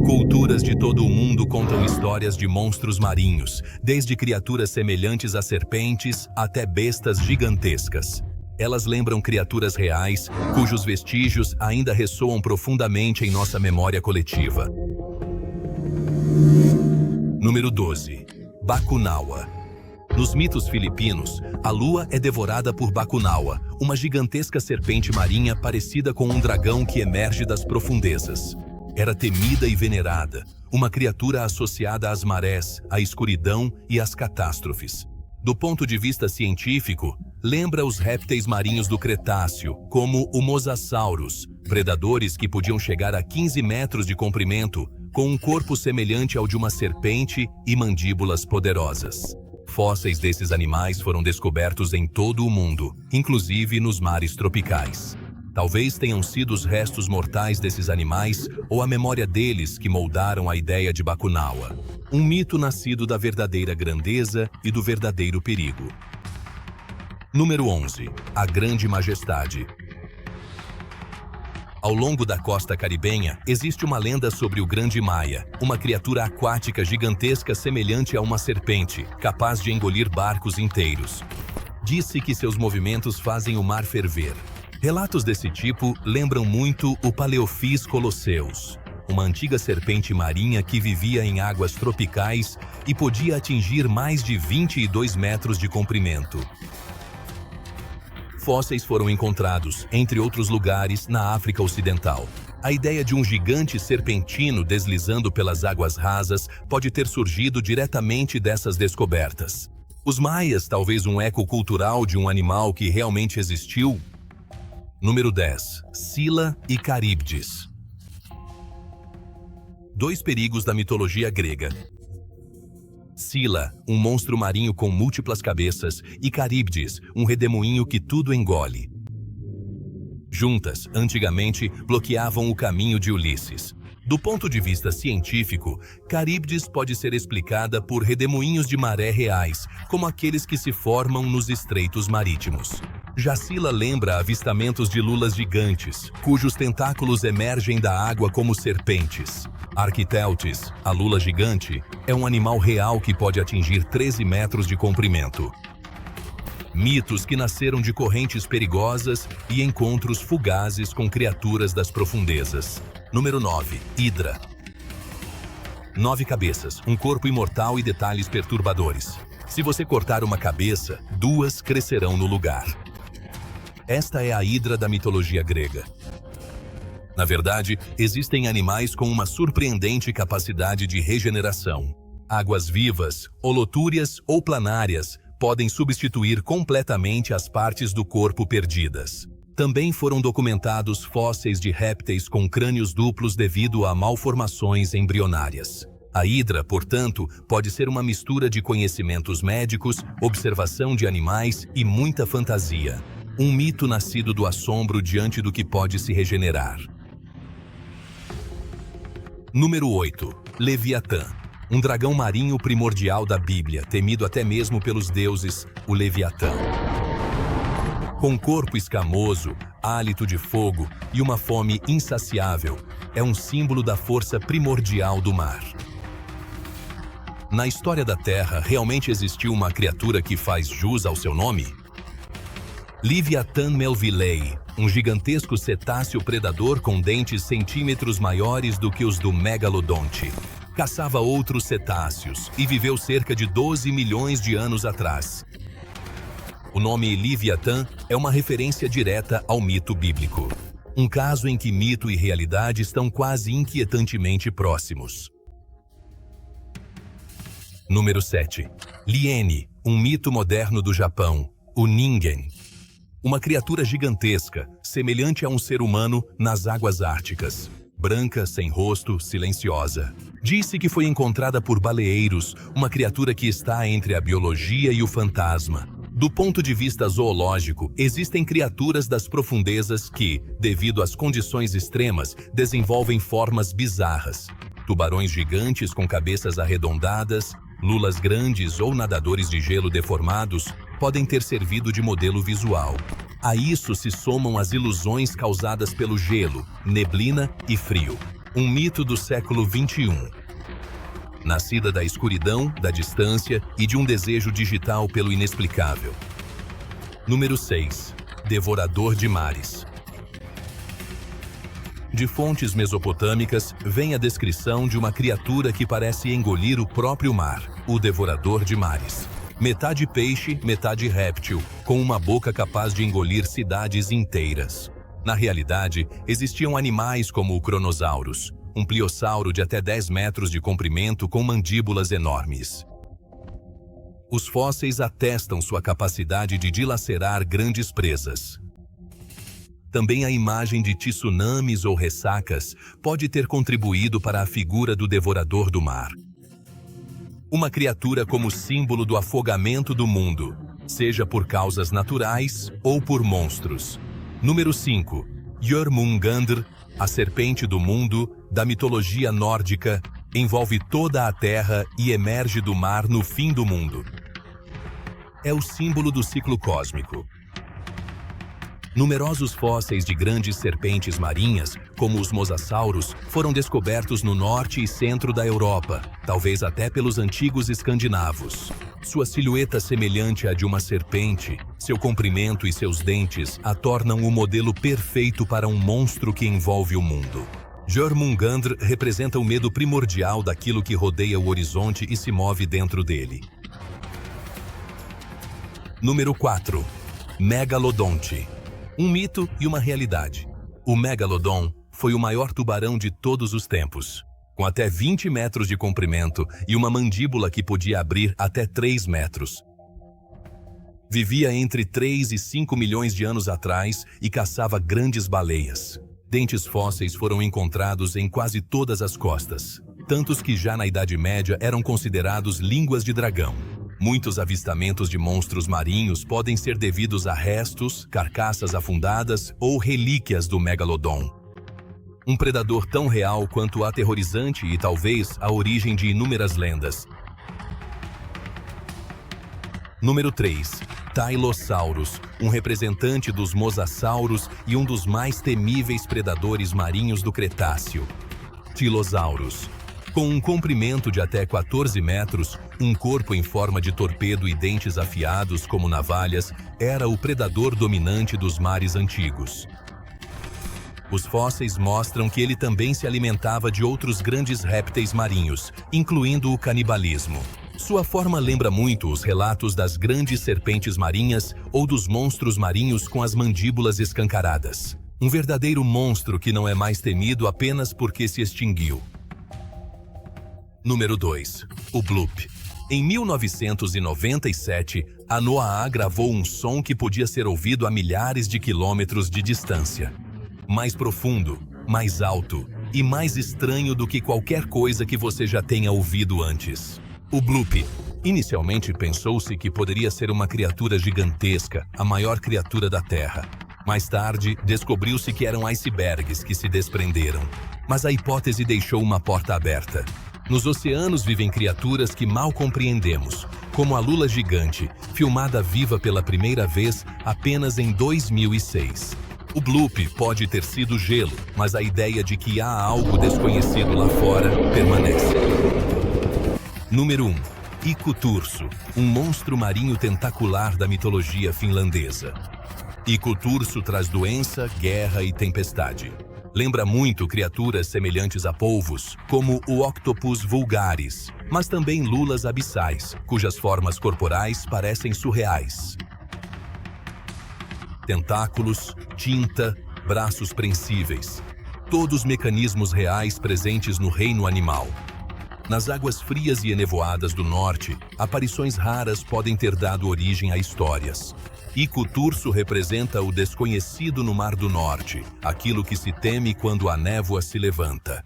Culturas de todo o mundo contam histórias de monstros marinhos, desde criaturas semelhantes a serpentes até bestas gigantescas. Elas lembram criaturas reais, cujos vestígios ainda ressoam profundamente em nossa memória coletiva. Número 12. Bakunawa. Nos mitos filipinos, a lua é devorada por Bakunawa, uma gigantesca serpente marinha parecida com um dragão que emerge das profundezas. Era temida e venerada, uma criatura associada às marés, à escuridão e às catástrofes. Do ponto de vista científico, lembra os répteis marinhos do Cretáceo, como o Mosasaurus, predadores que podiam chegar a 15 metros de comprimento, com um corpo semelhante ao de uma serpente e mandíbulas poderosas. Fósseis desses animais foram descobertos em todo o mundo, inclusive nos mares tropicais. Talvez tenham sido os restos mortais desses animais ou a memória deles que moldaram a ideia de Bakunawa, um mito nascido da verdadeira grandeza e do verdadeiro perigo. Número 11. A Grande Majestade. Ao longo da costa caribenha, existe uma lenda sobre o Grande Maia, uma criatura aquática gigantesca semelhante a uma serpente, capaz de engolir barcos inteiros. Diz-se que seus movimentos fazem o mar ferver. Relatos desse tipo lembram muito o Paleophis colosseus, uma antiga serpente marinha que vivia em águas tropicais e podia atingir mais de 22 metros de comprimento. Fósseis foram encontrados, entre outros lugares, na África Ocidental. A ideia de um gigante serpentino deslizando pelas águas rasas pode ter surgido diretamente dessas descobertas. Os maias, talvez um eco cultural de um animal que realmente existiu? Número 10. Scylla e Caríbdis. Dois perigos da mitologia grega. Scylla, um monstro marinho com múltiplas cabeças, e Caríbdis, um redemoinho que tudo engole. Juntas, antigamente, bloqueavam o caminho de Ulisses. Do ponto de vista científico, Caríbdis pode ser explicada por redemoinhos de maré reais, como aqueles que se formam nos estreitos marítimos. Já Scylla lembra avistamentos de lulas gigantes, cujos tentáculos emergem da água como serpentes. Arquiteutis, a lula gigante, é um animal real que pode atingir 13 metros de comprimento. Mitos que nasceram de correntes perigosas e encontros fugazes com criaturas das profundezas. Número 9. Hidra. 9 cabeças, um corpo imortal e detalhes perturbadores. Se você cortar uma cabeça, 2 crescerão no lugar. Esta é a Hidra da mitologia grega. Na verdade, existem animais com uma surpreendente capacidade de regeneração. Águas-vivas, holotúrias ou planárias podem substituir completamente as partes do corpo perdidas. Também foram documentados fósseis de répteis com crânios duplos devido a malformações embrionárias. A hidra, portanto, pode ser uma mistura de conhecimentos médicos, observação de animais e muita fantasia. Um mito nascido do assombro diante do que pode se regenerar. Número 8. Leviatã. Um dragão marinho primordial da Bíblia, temido até mesmo pelos deuses, o Leviatã. Com corpo escamoso, hálito de fogo e uma fome insaciável, é um símbolo da força primordial do mar. Na história da Terra, realmente existiu uma criatura que faz jus ao seu nome? Leviathan melvillei, um gigantesco cetáceo predador com dentes centímetros maiores do que os do megalodonte. Caçava outros cetáceos e viveu cerca de 12 milhões de anos atrás. O nome Leviatã é uma referência direta ao mito bíblico. Um caso em que mito e realidade estão quase inquietantemente próximos. Número 7. Liene, um mito moderno do Japão, o Ningen. Uma criatura gigantesca, semelhante a um ser humano nas águas árticas. Branca, sem rosto, silenciosa. Disse que foi encontrada por baleeiros, uma criatura que está entre a biologia e o fantasma. Do ponto de vista zoológico, existem criaturas das profundezas que, devido às condições extremas, desenvolvem formas bizarras. Tubarões gigantes com cabeças arredondadas, lulas grandes ou nadadores de gelo deformados podem ter servido de modelo visual. A isso se somam as ilusões causadas pelo gelo, neblina e frio. um mito do século XXI. Nascida da escuridão, da distância e de um desejo digital pelo inexplicável. Número 6. Devorador de mares. De fontes mesopotâmicas, vem a descrição de uma criatura que parece engolir o próprio mar, o devorador de mares. Metade peixe, metade réptil, com uma boca capaz de engolir cidades inteiras. Na realidade, existiam animais como o Cronosaurus, um pliossauro de até 10 metros de comprimento com mandíbulas enormes. Os fósseis atestam sua capacidade de dilacerar grandes presas. Também a imagem de tsunamis ou ressacas pode ter contribuído para a figura do devorador do mar. Uma criatura como símbolo do afogamento do mundo, seja por causas naturais ou por monstros. Número 5. Jörmungandr, a serpente do mundo, da mitologia nórdica, envolve toda a terra e emerge do mar no fim do mundo. É o símbolo do ciclo cósmico. Numerosos fósseis de grandes serpentes marinhas, como os mosassauros, foram descobertos no norte e centro da Europa, talvez até pelos antigos escandinavos. Sua silhueta semelhante à de uma serpente, seu comprimento e seus dentes a tornam o modelo perfeito para um monstro que envolve o mundo. Jörmungandr representa o medo primordial daquilo que rodeia o horizonte e se move dentro dele. Número 4. Megalodonte. Um mito e uma realidade. O megalodon foi o maior tubarão de todos os tempos, com até 20 metros de comprimento e uma mandíbula que podia abrir até 3 metros. Vivia entre 3 e 5 milhões de anos atrás e caçava grandes baleias. Dentes fósseis foram encontrados em quase todas as costas, tantos que já na Idade Média eram considerados línguas de dragão. Muitos avistamentos de monstros marinhos podem ser devidos a restos, carcaças afundadas ou relíquias do megalodon. Um predador tão real quanto aterrorizante e talvez a origem de inúmeras lendas. Número 3. Tylosaurus, um representante dos mosassauros e um dos mais temíveis predadores marinhos do Cretáceo. Tylosaurus. Com um comprimento de até 14 metros, um corpo em forma de torpedo e dentes afiados como navalhas, era o predador dominante dos mares antigos. Os fósseis mostram que ele também se alimentava de outros grandes répteis marinhos, incluindo o canibalismo. Sua forma lembra muito os relatos das grandes serpentes marinhas ou dos monstros marinhos com as mandíbulas escancaradas. Um verdadeiro monstro que não é mais temido apenas porque se extinguiu. Número 2. O bloop. Em 1997, a NOAA gravou um som que podia ser ouvido a milhares de quilômetros de distância. Mais profundo, mais alto e mais estranho do que qualquer coisa que você já tenha ouvido antes. O bloop. Inicialmente pensou-se que poderia ser uma criatura gigantesca, a maior criatura da Terra. Mais tarde, descobriu-se que eram icebergs que se desprenderam. Mas a hipótese deixou uma porta aberta. Nos oceanos vivem criaturas que mal compreendemos, como a lula gigante, filmada viva pela primeira vez apenas em 2006. O bloop pode ter sido gelo, mas a ideia de que há algo desconhecido lá fora permanece. Número 1. Ikuturso, um monstro marinho tentacular da mitologia finlandesa. Ikuturso traz doença, guerra e tempestade. Lembra muito criaturas semelhantes a polvos, como o Octopus vulgaris, mas também lulas abissais, cujas formas corporais parecem surreais. Tentáculos, tinta, braços prensíveis. Todos mecanismos reais presentes no reino animal. Nas águas frias e enevoadas do norte, aparições raras podem ter dado origem a histórias. Ikuturso representa o desconhecido no Mar do Norte, aquilo que se teme quando a névoa se levanta.